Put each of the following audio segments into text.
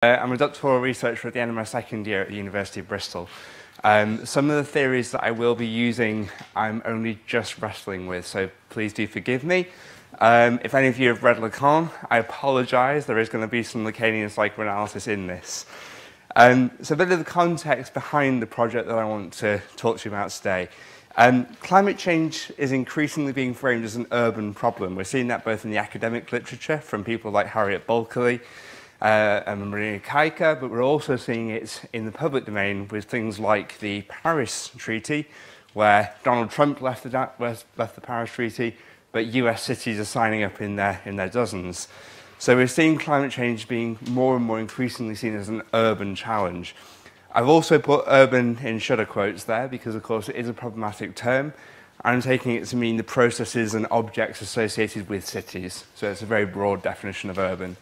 I'm a doctoral researcher at the end of my second year at the University of Bristol. Some of the theories that I will be using, I'm only just wrestling with, so please do forgive me. If any of you have read Lacan, I apologise, there is going to be some Lacanian psychoanalysis in this. So a bit of the context behind the project that I want to talk to you about today. Climate change is increasingly being framed as an urban problem. We're seeing that both in the academic literature from people like Harriet Bulkeley, and Maria Kaika, but we're also seeing it in the public domain with things like the Paris Treaty, where Donald Trump left the Paris Treaty, but US cities are signing up in their dozens. So we're seeing climate change being more and more increasingly seen as an urban challenge. I've also put urban in shutter quotes there because, of course, it is a problematic term. I'm taking it to mean the processes and objects associated with cities. So it's a very broad definition of urban.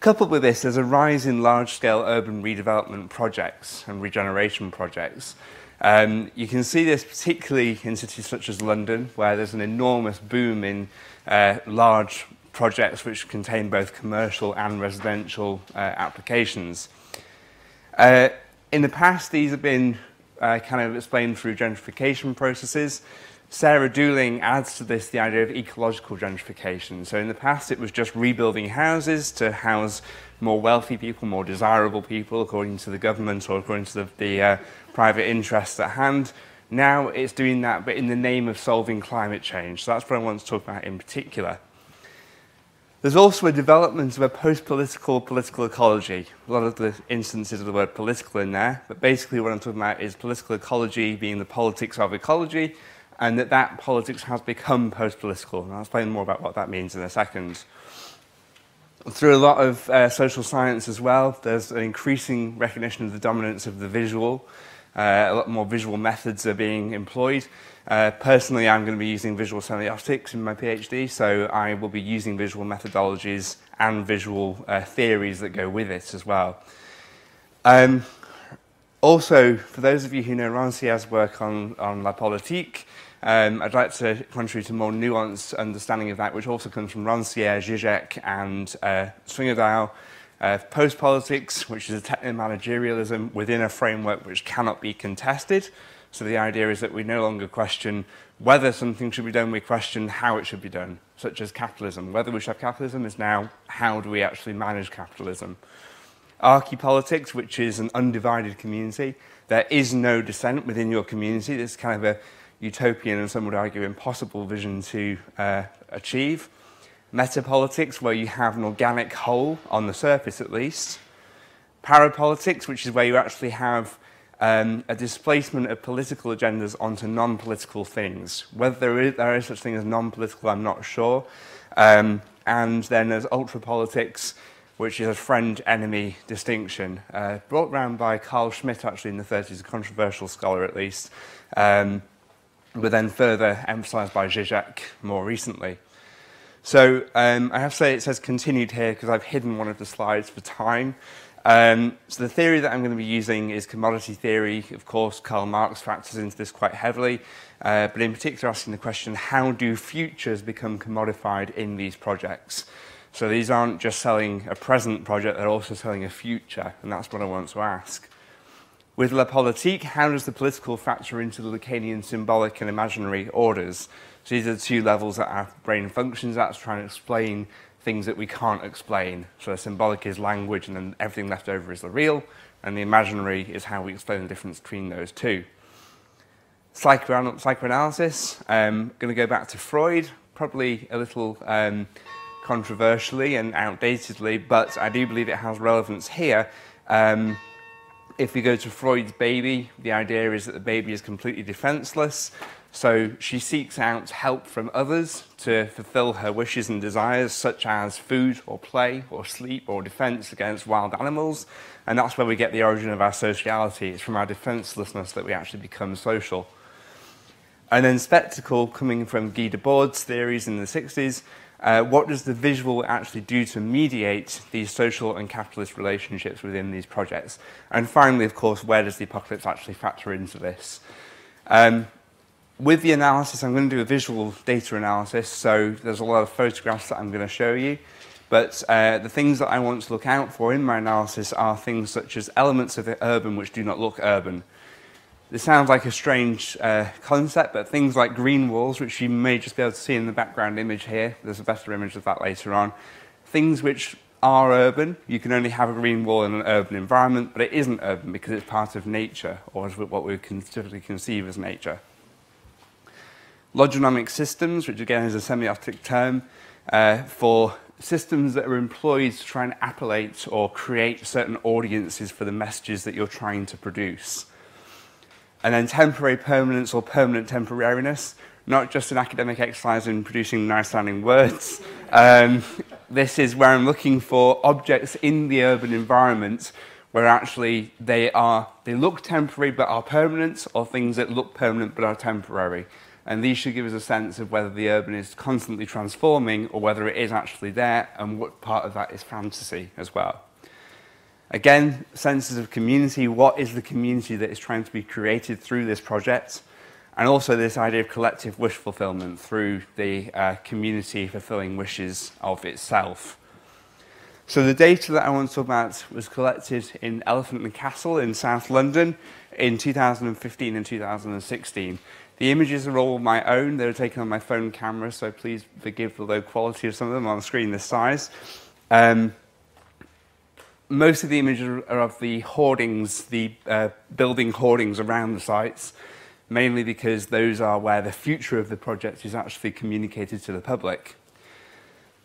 Coupled with this, there's a rise in large-scale urban redevelopment projects and regeneration projects. You can see this particularly in cities such as London, where there's an enormous boom in large projects which contain both commercial and residential applications. In the past, these have been kind of explained through gentrification processes. Sarah Dooling adds to this the idea of ecological gentrification. So in the past, it was just rebuilding houses to house more wealthy people, more desirable people, according to the government or according to the private interests at hand. Now it's doing that, but in the name of solving climate change. So that's what I want to talk about in particular. There's also a development of a post-political political ecology. A lot of the instances of the word political in there, but basically what I'm talking about is political ecology being the politics of ecology, and that politics has become post-political. And I'll explain more about what that means in a second. Through a lot of social science as well, there's an increasing recognition of the dominance of the visual. A lot more visual methods are being employed. Personally, I'm going to be using visual semiotics in my PhD, so I will be using visual methodologies and visual theories that go with it as well. Also, for those of you who know Concierge's work on Biopolitics, I'd like to contribute to a more nuanced understanding of that, which also comes from Concierge, Zizek, and Swingerdale. Postpolitics, which is a techno-managerialism within a framework which cannot be contested. So the idea is that we no longer question whether something should be done, we question how it should be done, such as capitalism. Whether we should have capitalism is now how do we actually manage capitalism. Archaeopolitics, which is an undivided community. There is no dissent within your community. This is kind of a utopian and some would argue impossible vision to achieve. Metapolitics, where you have an organic whole, on the surface at least. Parapolitics, which is where you actually have a displacement of political agendas onto non-political things. Whether there is such thing as non-political, I'm not sure. And then there's ultrapolitics, which is a friend-enemy distinction, brought around by Carl Schmitt actually in the 30s, a controversial scholar at least, but then further emphasised by Zizek more recently. So I have to say it says continued here because I've hidden one of the slides for time. So the theory that I'm going to be using is commodity theory. Of course, Karl Marx factors into this quite heavily, but in particular asking the question, how do futures become commodified in these projects? So these aren't just selling a present project, they're also selling a future, and that's what I want to ask. With La Politique, how does the political factor into the Lacanian symbolic and imaginary orders? So these are the two levels that our brain functions at, trying to explain things that we can't explain. So the symbolic is language, and then everything left over is the real, and the imaginary is how we explain the difference between those two. Psychoanalysis, I'm going to go back to Freud, probably a little controversially and outdatedly, but I do believe it has relevance here. If we go to Freud's baby, the idea is that the baby is completely defenseless, so she seeks out help from others to fulfill her wishes and desires, such as food or play or sleep or defense against wild animals, and that's where we get the origin of our sociality. It's from our defenselessness that we actually become social. And then spectacle, coming from Guy Debord's theories in the 60s, what does the visual actually do to mediate these social and capitalist relationships within these projects? And finally, of course, where does the apocalypse actually factor into this? With the analysis, I'm going to do a visual data analysis, so there's a lot of photographs that I'm going to show you. But the things that I want to look out for in my analysis are things such as elements of the urban which do not look urban. This sounds like a strange concept, but things like green walls, which you may just be able to see in the background image here, there's a better image of that later on, things which are urban, you can only have a green wall in an urban environment, but it isn't urban because it's part of nature, or what we can typically conceive as nature. Logonomic systems, which again is a semiotic term, for systems that are employed to try and appellate or create certain audiences for the messages that you're trying to produce. And then temporary permanence or permanent temporariness, not just an academic exercise in producing nice-sounding words. This is where I'm looking for objects in the urban environment where actually they look temporary but are permanent, or things that look permanent but are temporary. And these should give us a sense of whether the urban is constantly transforming or whether it is actually there, and what part of that is fantasy as well. Again, senses of community. What is the community that is trying to be created through this project? And also this idea of collective wish fulfillment through the community fulfilling wishes of itself. So the data that I want to talk about was collected in Elephant and Castle in South London in 2015 and 2016. The images are all my own. They were taken on my phone camera, so please forgive the low quality of some of them on a screen this size. Most of the images are of the hoardings, the building hoardings around the sites, mainly because those are where the future of the project is actually communicated to the public.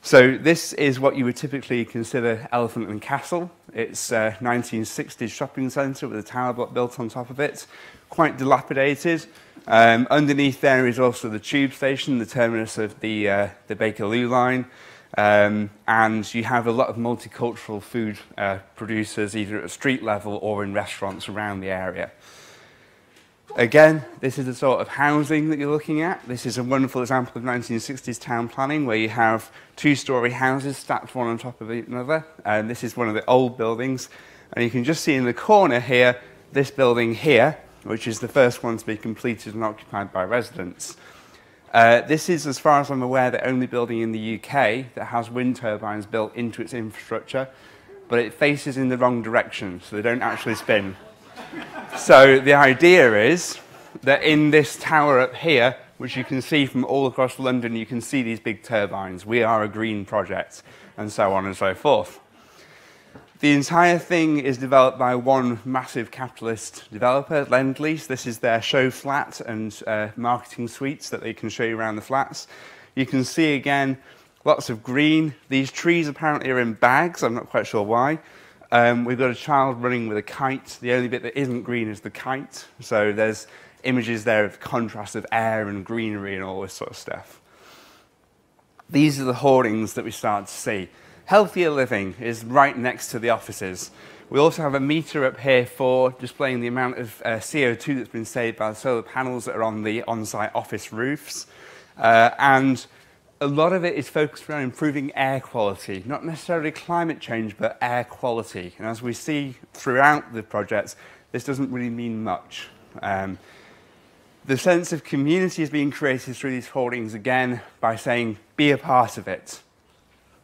So this is what you would typically consider Elephant and Castle. It's a 1960s shopping centre with a tower block built on top of it, quite dilapidated. Underneath there is also the tube station, the terminus of the Bakerloo line. And you have a lot of multicultural food producers either at street level or in restaurants around the area. Again, this is the sort of housing that you're looking at. This is a wonderful example of 1960s town planning where you have two-storey houses stacked one on top of another. And this is one of the old buildings. And you can just see in the corner here, this building here, which is the first one to be completed and occupied by residents. This is, as far as I'm aware, the only building in the UK that has wind turbines built into its infrastructure, but it faces in the wrong direction, so they don't actually spin. So the idea is that in this tower up here, which you can see from all across London, you can see these big turbines. We are a green project, and so on and so forth. The entire thing is developed by one massive capitalist developer, Lendlease. This is their show flat and marketing suites that they can show you around the flats. You can see again lots of green. These trees apparently are in bags. I'm not quite sure why. We've got a child running with a kite. The only bit that isn't green is the kite. So there's images there of contrast of air and greenery and all this sort of stuff. These are the hoardings that we start to see. Healthier living is right next to the offices. We also have a meter up here for displaying the amount of CO2 that's been saved by the solar panels that are on the on-site office roofs. And a lot of it is focused around improving air quality, not necessarily climate change, but air quality. And as we see throughout the projects, this doesn't really mean much. The sense of community is being created through these hoardings again by saying, be a part of it.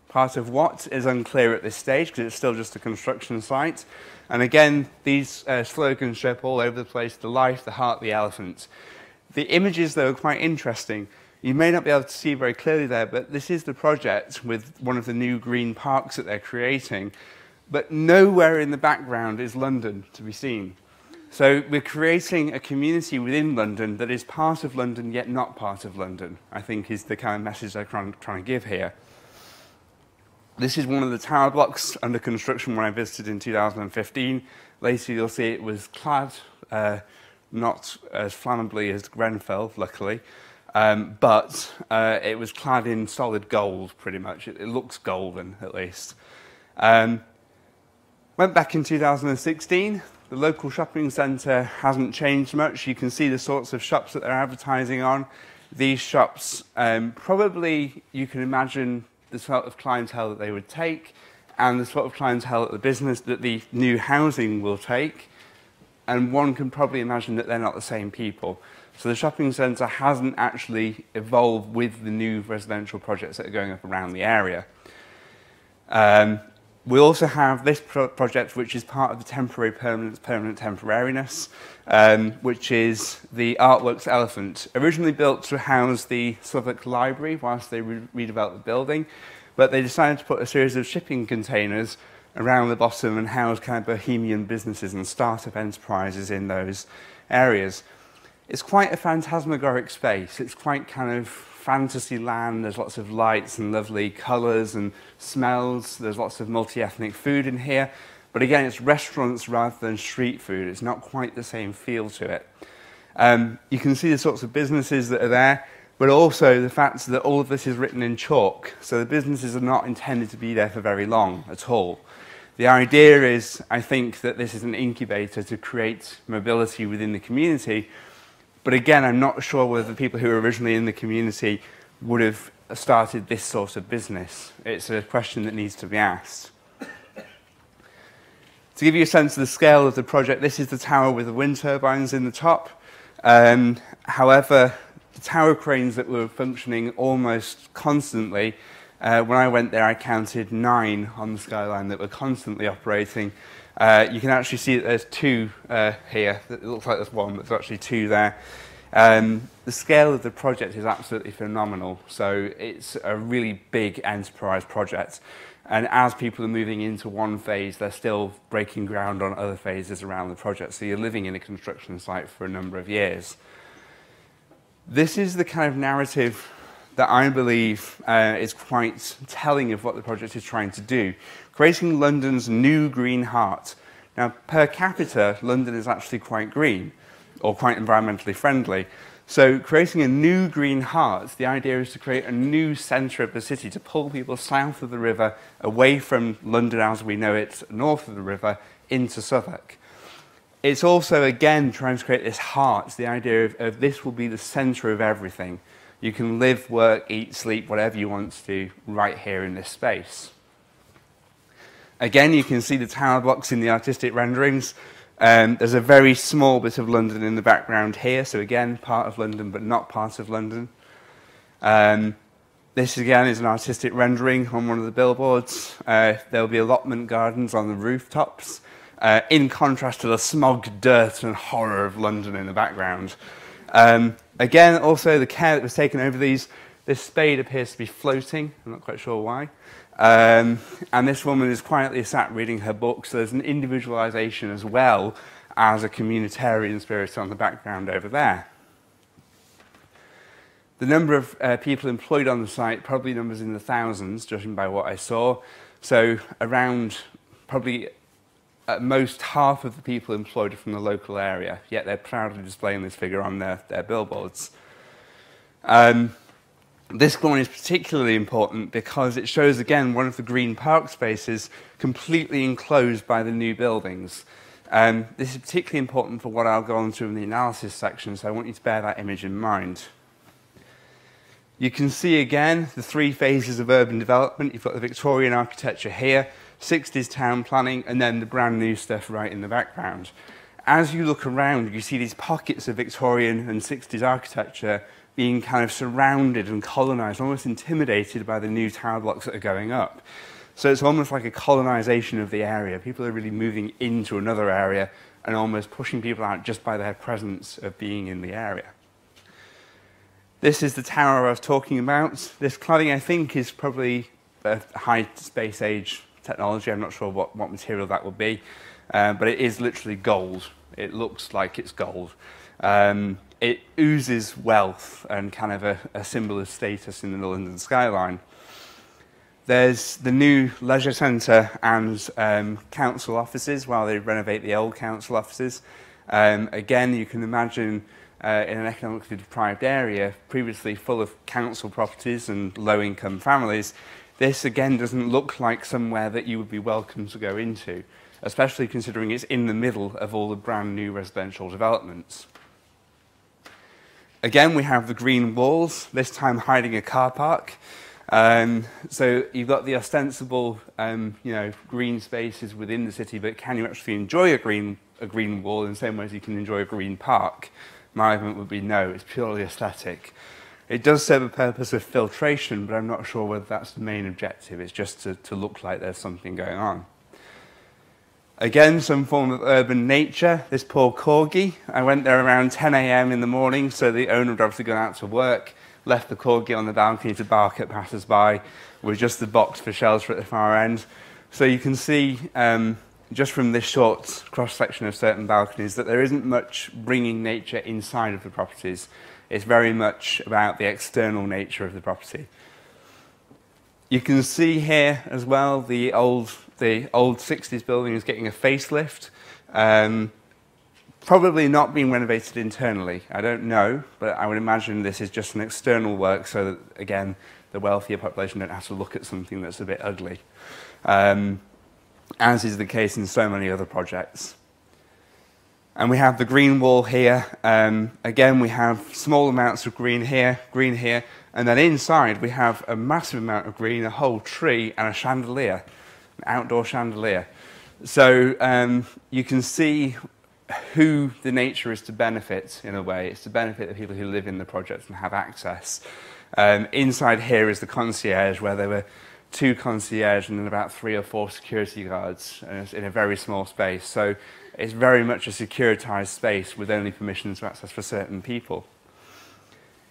Part of what is unclear at this stage because it's still just a construction site. And again, these slogans show up all over the place: the life, the heart, the elephant. The images, though, are quite interesting. You may not be able to see very clearly there, but this is the project with one of the new green parks that they're creating. But nowhere in the background is London to be seen. So we're creating a community within London that is part of London, yet not part of London, I think is the kind of message I'm trying to give here. This is one of the tower blocks under construction when I visited in 2015. Later you'll see it was clad, not as flammably as Grenfell, luckily, but it was clad in solid gold, pretty much. It looks golden, at least. Went back in 2016. The local shopping centre hasn't changed much. You can see the sorts of shops that they're advertising on. These shops, probably you can imagine the sort of clientele that they would take and the sort of clientele that the new housing will take. And one can probably imagine that they're not the same people. So the shopping centre hasn't actually evolved with the new residential projects that are going up around the area. We also have this project, which is part of the temporary permanent temporariness, which is the Artworks Elephant, originally built to house the Southwark Library whilst they redeveloped the building, but they decided to put a series of shipping containers around the bottom and house kind of bohemian businesses and startup enterprises in those areas. It's quite a phantasmagoric space. It's quite kind of fantasy land. There's lots of lights and lovely colours and smells. There's lots of multi-ethnic food in here. But again, it's restaurants rather than street food. It's not quite the same feel to it. You can see the sorts of businesses that are there, but also the fact that all of this is written in chalk. So the businesses are not intended to be there for very long at all. The idea is, I think, that this is an incubator to create mobility within the community. But again, I'm not sure whether the people who were originally in the community would have started this sort of business. It's a question that needs to be asked. To give you a sense of the scale of the project, this is the tower with the wind turbines in the top. However, the tower cranes that were functioning almost constantly, when I went there, I counted 9 on the skyline that were constantly operating. You can actually see that there's 2 here. It looks like there's 1, but there's actually 2 there. The scale of the project is absolutely phenomenal. So it's a really big enterprise project. And as people are moving into one phase, they're still breaking ground on other phases around the project. So you're living in a construction site for a number of years. This is the kind of narrative that I believe is quite telling of what the project is trying to do. Creating London's new green heart. Now, per capita, London is actually quite green, or quite environmentally friendly. So creating a new green heart, the idea is to create a new centre of the city, to pull people south of the river, away from London as we know it, north of the river, into Southwark. It's also, again, trying to create this heart, the idea of this will be the centre of everything. You can live, work, eat, sleep, whatever you want to do, right here in this space. Again, you can see the tower blocks in the artistic renderings. There's a very small bit of London in the background here, so again, part of London, but not part of London. This, again, is an artistic rendering on one of the billboards. There'll be allotment gardens on the rooftops, in contrast to the smog, dirt, and horror of London in the background. Again, also, the care that was taken over these. This spade appears to be floating. I'm not quite sure why. And this woman is quietly sat reading her book, so there's an individualization as well as a communitarian spirit on the background over there. The number of people employed on the site, probably numbers in the thousands, judging by what I saw. So around probably at most half of the people employed are from the local area, yet they're proudly displaying this figure on their billboards. This one is particularly important because it shows, again, one of the green park spaces completely enclosed by the new buildings. This is particularly important for what I'll go on to in the analysis section, so I want you to bear that image in mind. You can see, again, the 3 phases of urban development. You've got the Victorian architecture here, 60s town planning, and then the brand new stuff right in the background. As you look around, you see these pockets of Victorian and 60s architecture being kind of surrounded and colonised, almost intimidated by the new tower blocks that are going up. So it's almost like a colonisation of the area. People are really moving into another area and almost pushing people out just by their presence of being in the area. This is the tower I was talking about. This cladding, I think, is probably a high space age technology. I'm not sure what material that would be, but it is literally gold. It looks like it's gold. It oozes wealth and kind of a symbol of status in the London skyline. There's the new leisure centre and council offices while they renovate the old council offices. Again, you can imagine in an economically deprived area, previously full of council properties and low-income families, this again doesn't look like somewhere that you would be welcome to go into, especially considering it's in the middle of all the brand new residential developments. Again, we have the green walls, this time hiding a car park. So you've got the ostensible, green spaces within the city, but can you actually enjoy a green wall in the same way as you can enjoy a green park? My argument would be no, it's purely aesthetic. It does serve a purpose of filtration, but I'm not sure whether that's the main objective. It's just to look like there's something going on. Again, some form of urban nature. This poor corgi, I went there around 10 a.m. in the morning, so the owner had obviously gone out to work, left the corgi on the balcony to bark at passers-by, with just the box for shelter at the far end. So you can see, just from this short cross-section of certain balconies, that there isn't much bringing nature inside of the properties. It's very much about the external nature of the property. You can see here as well the old 60s building is getting a facelift. Probably not being renovated internally. I don't know, but I would imagine this is just an external work so that, again, the wealthier population don't have to look at something that's a bit ugly, as is the case in so many other projects. And we have the green wall here. Again, we have small amounts of green here, and then inside we have a massive amount of green, a whole tree, and a chandelier, an outdoor chandelier. So you can see who the nature is to benefit in a way. It's to benefit the people who live in the project and have access. Inside here is the concierge, where there were 2 concierge and then about 3 or 4 security guards in a very small space. So it's very much a securitized space with only permissions to access for certain people.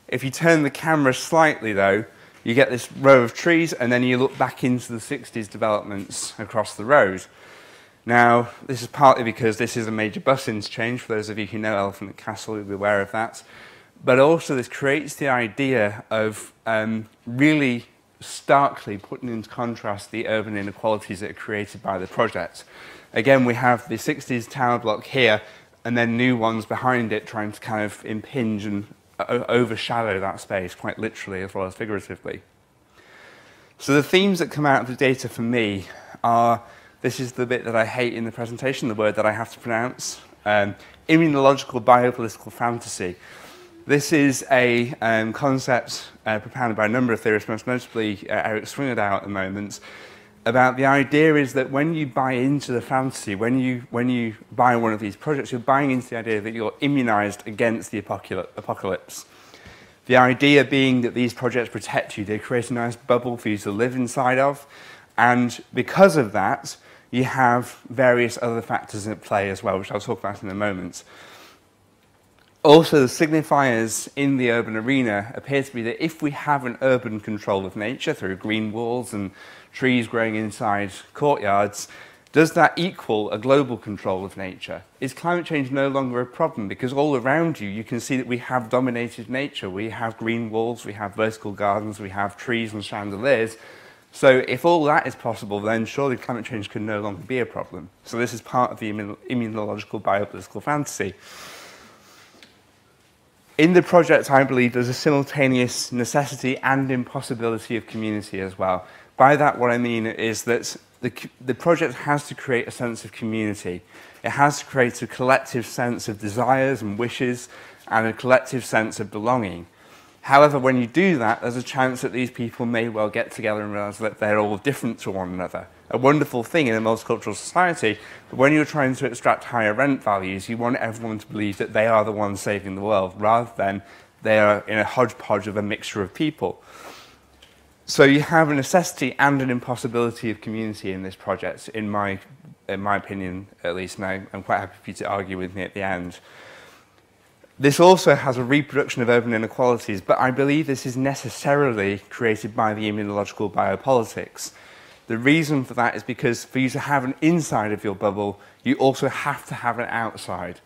If you turn the camera slightly, though, you get this row of trees, and then you look back into the 60s developments across the road. Now, this is partly because this is a major bus interchange. For those of you who know Elephant and Castle, you'll be aware of that. But also, this creates the idea of really starkly putting into contrast the urban inequalities that are created by the project. Again, we have the 60s tower block here, and then new ones behind it trying to kind of impinge and overshadow that space, quite literally as well as figuratively. So the themes that come out of the data for me are, this is the bit that I hate in the presentation, the word that I have to pronounce, immunological biopolitical fantasy. This is a concept propounded by a number of theorists, most notably Eric Swinnerdow at the moment, about the idea is that when you buy into the fantasy, when you buy one of these projects, you're buying into the idea that you're immunized against the apocalypse. The idea being that these projects protect you, they create a nice bubble for you to live inside of, and because of that, you have various other factors at play as well, which I'll talk about in a moment. Also, the signifiers in the urban arena appear to be that if we have an urban control of nature through green walls and trees growing inside courtyards, does that equal a global control of nature? Is climate change no longer a problem? Because all around you, you can see that we have dominated nature. We have green walls, we have vertical gardens, we have trees and chandeliers. So if all that is possible, then surely climate change can no longer be a problem. So this is part of the immunological biopolitical fantasy. In the project, I believe there's a simultaneous necessity and impossibility of community as well. By that, what I mean is that the project has to create a sense of community. It has to create a collective sense of desires and wishes and a collective sense of belonging. However, when you do that, there's a chance that these people may well get together and realize that they're all different to one another. A wonderful thing in a multicultural society, but when you're trying to extract higher rent values, you want everyone to believe that they are the ones saving the world, rather than they are in a hodgepodge of a mixture of people. So you have a necessity and an impossibility of community in this project, in my opinion, at least. Now, I'm quite happy for you to argue with me at the end. This also has a reproduction of urban inequalities, but I believe this is necessarily created by the immunological biopolitics. The reason for that is because for you to have an inside of your bubble, you also have to have an outside.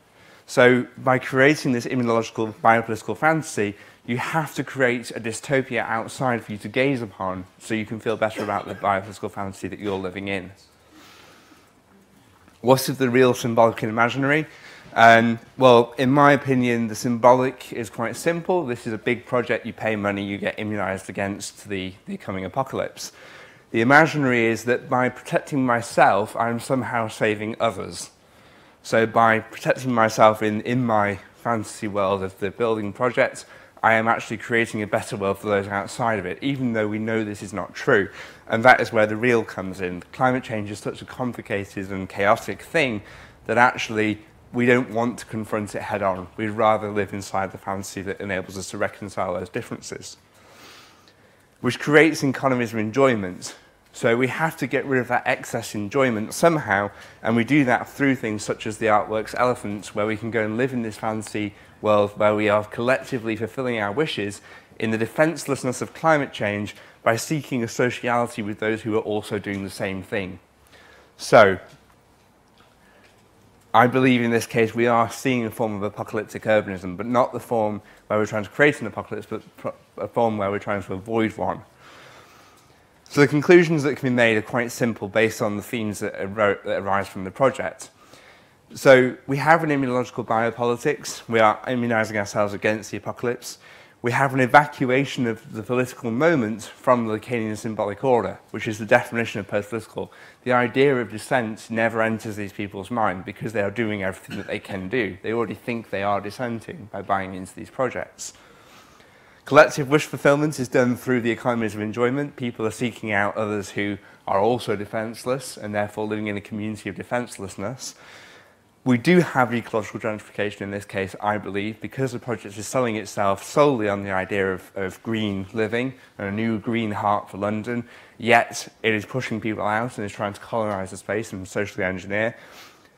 So by creating this immunological biopolitical fantasy, you have to create a dystopia outside for you to gaze upon so you can feel better about the biopolitical fantasy that you're living in. What is the real symbolic and imaginary? Well, in my opinion, the symbolic is quite simple. This is a big project, you pay money, you get immunized against the coming apocalypse. The imaginary is that by protecting myself, I'm somehow saving others. So by protecting myself in my fantasy world of the building project, I am actually creating a better world for those outside of it, even though we know this is not true. And that is where the real comes in. Climate change is such a complicated and chaotic thing that actually we don't want to confront it head on. We'd rather live inside the fantasy that enables us to reconcile those differences, which creates economies of enjoyment. So we have to get rid of that excess enjoyment somehow, and we do that through things such as the artworks Elephant, where we can go and live in this fantasy world where we are collectively fulfilling our wishes in the defenselessness of climate change by seeking a sociality with those who are also doing the same thing. So I believe in this case we are seeing a form of apocalyptic urbanism, but not the form where we're trying to create an apocalypse, but a form where we're trying to avoid one. So the conclusions that can be made are quite simple based on the themes that arise from the project. So we have an immunological biopolitics. We are immunizing ourselves against the apocalypse. We have an evacuation of the political moment from the Lacanian symbolic order, which is the definition of postpolitical. The idea of dissent never enters these people's mind because they are doing everything that they can do. They already think they are dissenting by buying into these projects. Collective wish fulfillment is done through the economies of enjoyment. People are seeking out others who are also defenseless and therefore living in a community of defenselessness. We do have ecological gentrification in this case, I believe, because the project is selling itself solely on the idea of green living and a new green heart for London, yet it is pushing people out and is trying to colonise the space and socially engineer.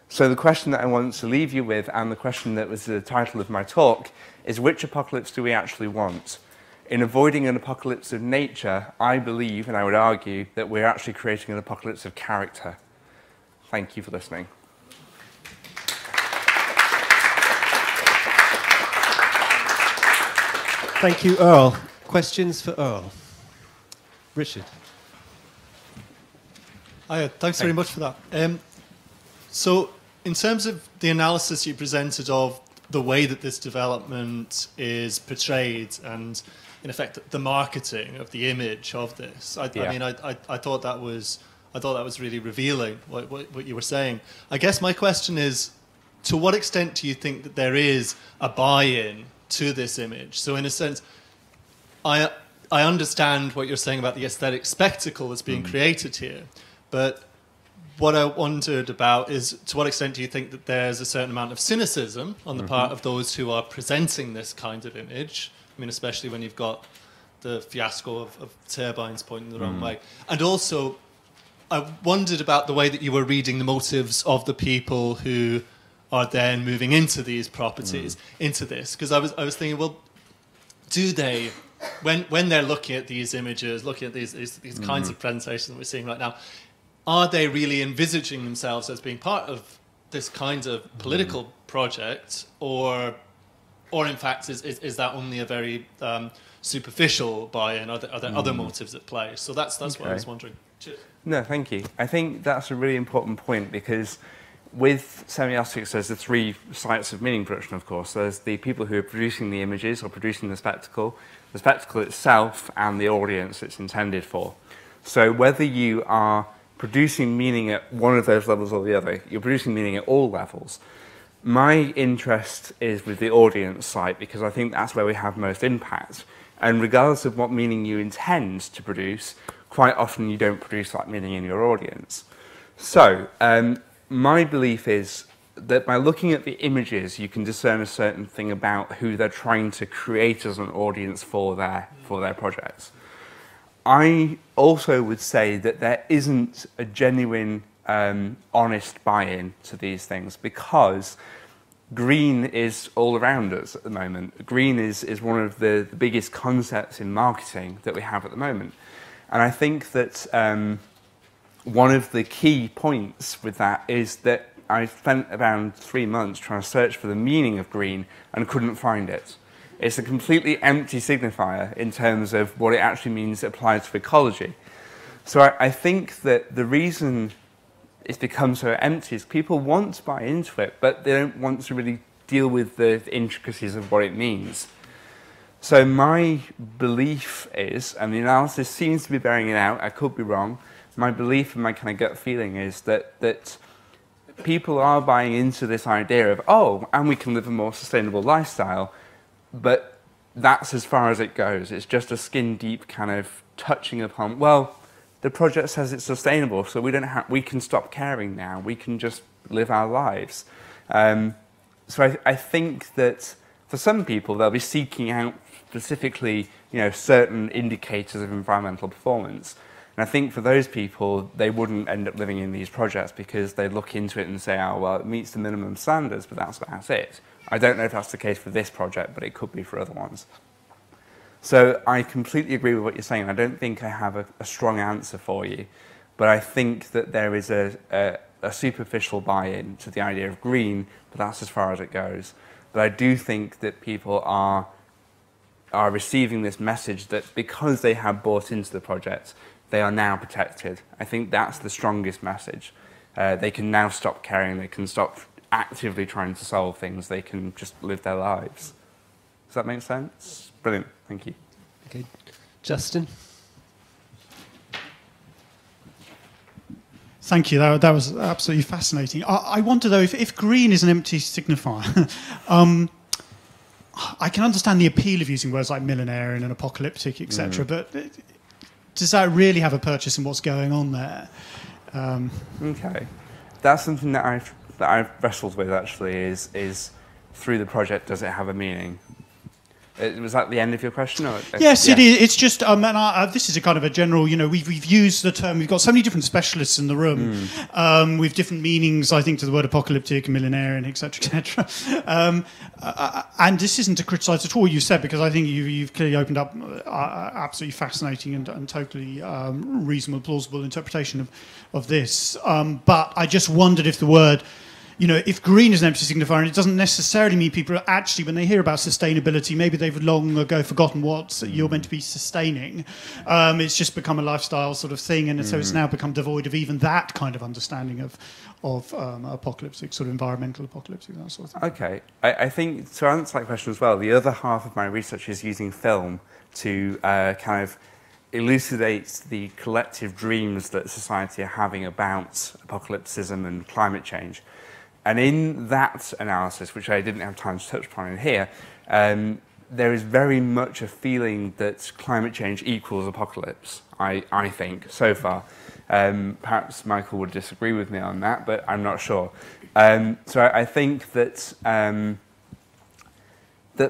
So the question that I want to leave you with, and the question that was the title of my talk, is which apocalypse do we actually want? In avoiding an apocalypse of nature, I believe, and I would argue, that we're actually creating an apocalypse of character. Thank you for listening. Thank you, Earl. Questions for Earl? Richard. Hi, thanks very much for that. So, in terms of the analysis you presented of the way that this development is portrayed and, in effect, the marketing of the image of this, I thought that was really revealing what you were saying. I guess my question is, to what extent do you think that there is a buy-in to this image? So, in a sense, I understand what you're saying about the aesthetic spectacle that's being created here, but what I wondered about is, to what extent do you think that there's a certain amount of cynicism on the part of those who are presenting this kind of image? I mean, especially when you've got the fiasco of turbines pointing the wrong way. And also, I wondered about the way that you were reading the motives of the people who are then moving into these properties, into this. Because I was thinking, well, do they, when they're looking at these images, looking at these kinds of presentations that we're seeing right now, are they really envisaging themselves as being part of this kind of political project, or in fact, is that only a very superficial buy-in? Are there other motives at play? So that's what I was wondering. Cheers. No, thank you. I think that's a really important point, because with semiotics, there's the three sites of meaning production, of course. There's the people who are producing the images or producing the spectacle itself, and the audience it's intended for. So whether you are producing meaning at one of those levels or the other, you're producing meaning at all levels. My interest is with the audience side, because I think that's where we have most impact. And regardless of what meaning you intend to produce, quite often you don't produce that meaning in your audience. So, my belief is that by looking at the images, you can discern a certain thing about who they're trying to create as an audience for their projects. I also would say that there isn't a genuine, honest buy-in to these things, because green is all around us at the moment. Green is one of the biggest concepts in marketing that we have at the moment. And I think that one of the key points with that is that I spent around 3 months trying to search for the meaning of green and couldn't find it. It's a completely empty signifier in terms of what it actually means applied to ecology. So I think that the reason it's become so empty is people want to buy into it, but they don't want to really deal with the intricacies of what it means. So my belief is, and the analysis seems to be bearing it out, I could be wrong, my belief and my kind of gut feeling is that people are buying into this idea of, oh, and we can live a more sustainable lifestyle, but that's as far as it goes. It's just a skin-deep kind of touching upon, well, the project says it's sustainable, so we can stop caring now. We can just live our lives. So I think that for some people, they'll be seeking out specifically, certain indicators of environmental performance. And I think for those people, they wouldn't end up living in these projects because they look into it and say, oh, well, it meets the minimum standards, but that's it. I don't know if that's the case for this project, but it could be for other ones. So I completely agree with what you're saying. I don't think I have a strong answer for you, but I think that there is a superficial buy-in to the idea of green, but that's as far as it goes. But I do think that people are receiving this message that because they have bought into the project, they are now protected. I think that's the strongest message. They can now stop caring, they can stop actively trying to solve things, they can just live their lives. Does that make sense? Brilliant, thank you. Okay, Justin? Thank you. That was absolutely fascinating. I wonder, though, if green is an empty signifier, I can understand the appeal of using words like millenarian and apocalyptic, etc., but does that really have a purchase in what's going on there? Okay. That's something that I've wrestled with, actually, is through the project, does it have a meaning? Was that the end of your question? Or? Yes, yeah. It is. It's just, this is a kind of a general, we've used the term, we've got so many different specialists in the room with different meanings, I think, to the word apocalyptic, millenarian, etc., etc. And this isn't to criticise at all what you said, because I think you've clearly opened up absolutely fascinating and totally reasonable, plausible interpretation of this. But I just wondered if the word... if green is an empty signifier, and it doesn't necessarily mean people are actually, when they hear about sustainability, maybe they've long ago forgotten what you're meant to be sustaining. It's just become a lifestyle sort of thing, and so it's now become devoid of even that kind of understanding of apocalyptic, sort of environmental apocalyptic, that sort of thing. Okay. I think, to answer that question as well, the other half of my research is using film to kind of elucidate the collective dreams that society are having about apocalypticism and climate change. And in that analysis, which I didn't have time to touch upon in here, there is very much a feeling that climate change equals apocalypse, I think, so far. Perhaps Michael would disagree with me on that, but I'm not sure. So I think that that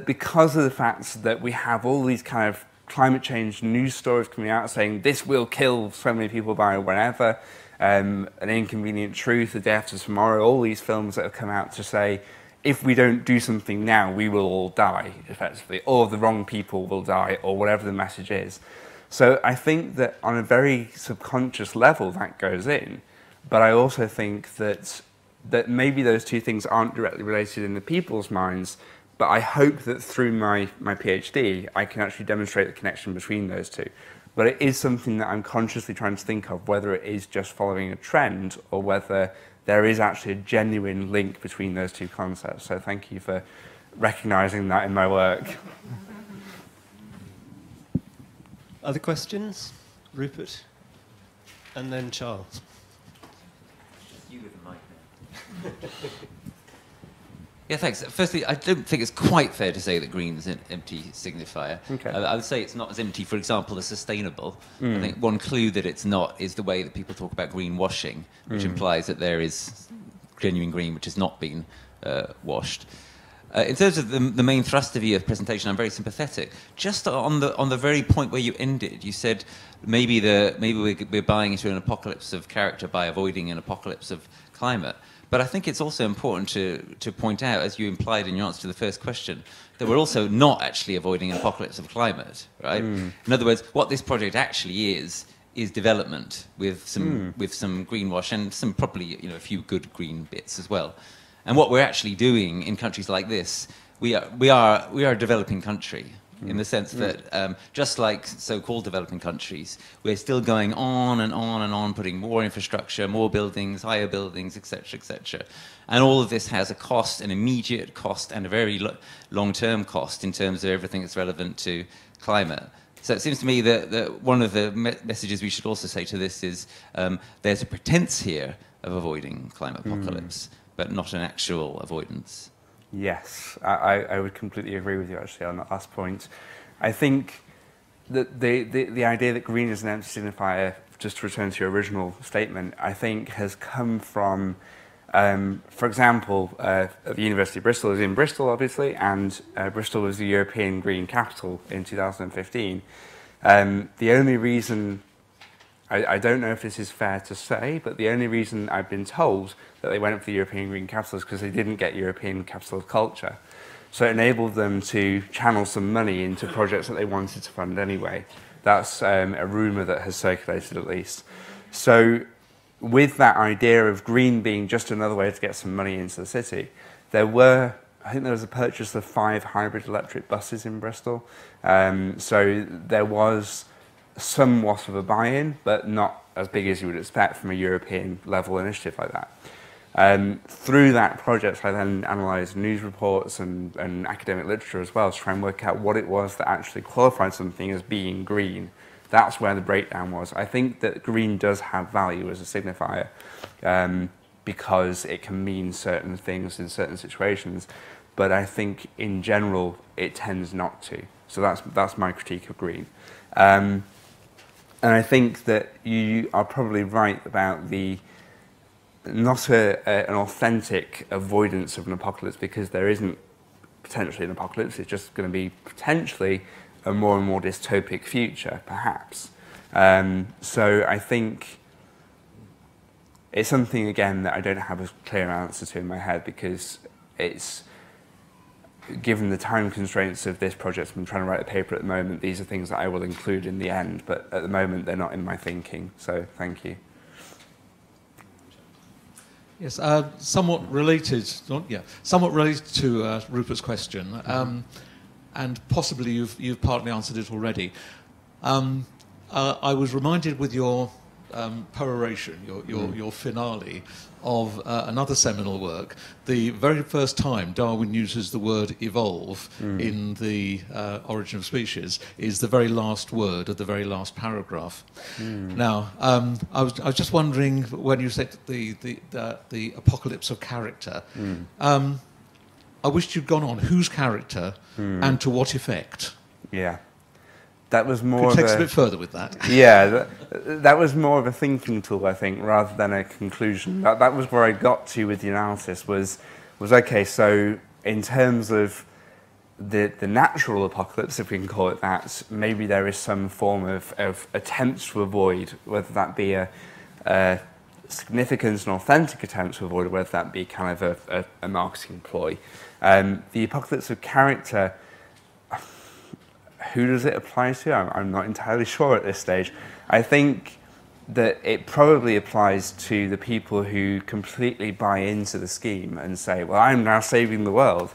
because of the fact that we have all these kind of climate change news stories coming out saying this will kill so many people by whenever, An Inconvenient Truth, The Day After Tomorrow, all these films that have come out to say, if we don't do something now, we will all die, effectively, or the wrong people will die, or whatever the message is. So I think that on a very subconscious level that goes in, but I also think that maybe those two things aren't directly related in the people's minds, but I hope that through my PhD, I can actually demonstrate the connection between those two. But it is something that I'm consciously trying to think of, whether it is just following a trend or whether there is actually a genuine link between those two concepts. So thank you for recognising that in my work. Other questions? Rupert? And then Charles. You with the mic now. Yeah, thanks. Firstly, I don't think it's quite fair to say that green is an empty signifier. Okay. I would say it's not as empty, for example, as sustainable. I think one clue that it's not is the way that people talk about greenwashing, which implies that there is genuine green which has not been washed. In terms of the main thrust of your presentation, I'm very sympathetic. Just on the very point where you ended, you said maybe we're buying into an apocalypse of character by avoiding an apocalypse of climate. But I think it's also important to point out, as you implied in your answer to the first question, that we're also not actually avoiding an apocalypse of climate, right? In other words, what this project actually is development with some greenwash and some probably a few good green bits as well. And what we're actually doing in countries like this, we are a developing country. In the sense that, just like so-called developing countries, we're still going on and on and on, putting more infrastructure, more buildings, higher buildings, etc., etc. And all of this has a cost, an immediate cost, and a very long-term cost in terms of everything that's relevant to climate. So it seems to me that one of the messages we should also say to this is there's a pretense here of avoiding climate apocalypse, but not an actual avoidance. Yes, I would completely agree with you, actually, on that last point. I think that the idea that green is an empty signifier just to return to your original statement, I think has come from, for example, the University of Bristol is in Bristol, obviously, and Bristol was the European Green Capital in 2015. The only reason, I don't know if this is fair to say, but the only reason I've been told that they went for the European Green Capital is because they didn't get European Capital of Culture. So it enabled them to channel some money into projects that they wanted to fund anyway. That's a rumour that has circulated, at least. So with that idea of green being just another way to get some money into the city, I think there was a purchase of 5 hybrid electric buses in Bristol. So there was somewhat of a buy-in, but not as big as you would expect from a European level initiative like that. Through that project, I then analysed news reports and academic literature as well to try and work out what it was that actually qualified something as being green. That's where the breakdown was. I think that green does have value as a signifier because it can mean certain things in certain situations, but I think in general it tends not to. So that's my critique of green. And I think that you are probably right about not an authentic avoidance of an apocalypse, because there isn't potentially an apocalypse. It's just going to be potentially a more and more dystopic future, perhaps. So I think it's something, again, that I don't have a clear answer to in my head, because it's, given the time constraints of this project, I'm trying to write a paper at the moment, these are things that I will include in the end, but at the moment they're not in my thinking, so thank you. Yes, somewhat related to Rupert's question, and possibly you've partly answered it already. I was reminded with your peroration, your finale, of another seminal work. The very first time Darwin uses the word evolve in the Origin of Species is the very last word of the very last paragraph. Now, I was just wondering, when you said the apocalypse of character, I wished you'd gone on whose character and to what effect. Yeah. That was more. Could take us a bit further with that. Yeah, that was more of a thinking tool, I think, rather than a conclusion. That was where I got to with the analysis. Was okay. So in terms of the natural apocalypse, if we can call it that, maybe there is some form of attempt to avoid, whether that be a significant and authentic attempt to avoid, or whether that be kind of a marketing ploy. The apocalypse of character. Who does it apply to? I'm not entirely sure at this stage. I think that it probably applies to the people who completely buy into the scheme and say, well, I'm now saving the world,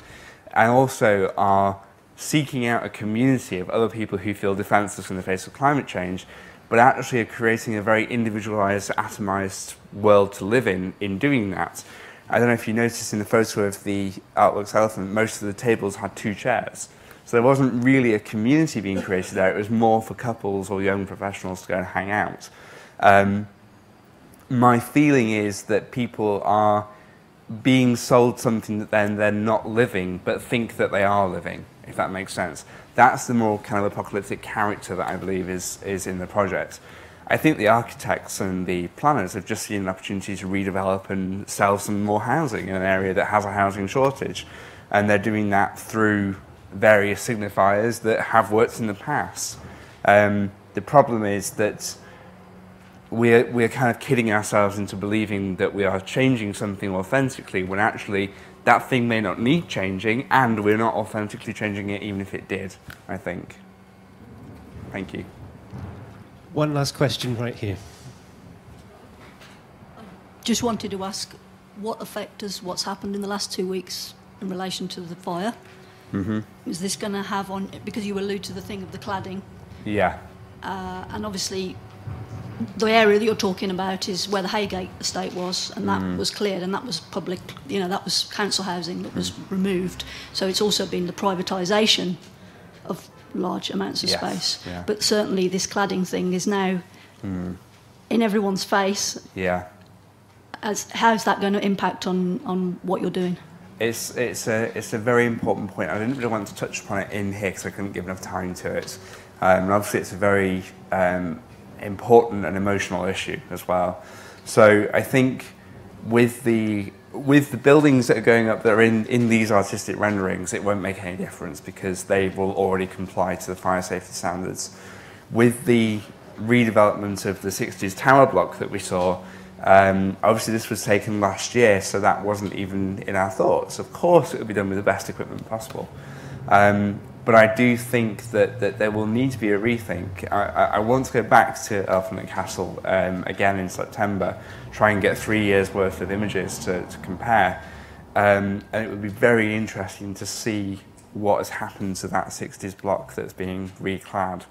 and also are seeking out a community of other people who feel defenseless in the face of climate change, but actually are creating a very individualized, atomized world to live in doing that. I don't know if you noticed in the photo of the Artworks elephant, most of the tables had 2 chairs. So there wasn't really a community being created there. It was more for couples or young professionals to go and hang out. My feeling is that people are being sold something that then they're not living, but think that they are living, if that makes sense. That's the more kind of apocalyptic character that I believe is in the project. I think the architects and the planners have just seen an opportunity to redevelop and sell some more housing in an area that has a housing shortage. And they're doing that through various signifiers that have worked in the past. The problem is that we're kind of kidding ourselves into believing that we are changing something authentically, when actually that thing may not need changing, and we're not authentically changing it even if it did, I think. Thank you. One last question right here. Just wanted to ask, what effect does what's happened in the last 2 weeks in relation to the fire? Is this going to have on, because you allude to the thing of the cladding? Yeah. And obviously, the area that you're talking about is where the Haygate estate was, and that was cleared, and that was public, that was council housing that was removed. So it's also been the privatisation of large amounts of space. Yeah. But certainly this cladding thing is now in everyone's face. Yeah. How's that going to impact on what you're doing? It's a very important point. I didn't really want to touch upon it in here because I couldn't give enough time to it. And obviously, it's a very important and emotional issue as well. So I think with the buildings that are going up that are in these artistic renderings, it won't make any difference because they will already comply to the fire safety standards. With the redevelopment of the 60s tower block that we saw, obviously this was taken last year, so that wasn't even in our thoughts. Of course it would be done with the best equipment possible. But I do think that there will need to be a rethink. I want to go back to Elephant and Castle again in September, try and get 3 years worth of images to compare. And it would be very interesting to see what has happened to that 60s block that's being reclad.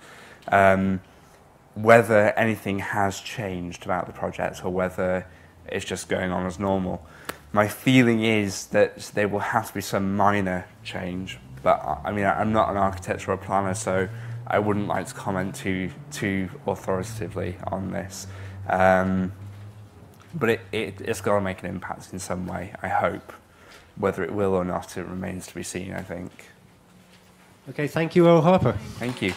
Whether anything has changed about the project or whether it's just going on as normal. My feeling is that there will have to be some minor change. But I mean, I'm not an architect or a planner, so I wouldn't like to comment too authoritatively on this. But it's got to make an impact in some way, I hope. Whether it will or not, it remains to be seen, I think. Okay, thank you, Earl Harper. Thank you.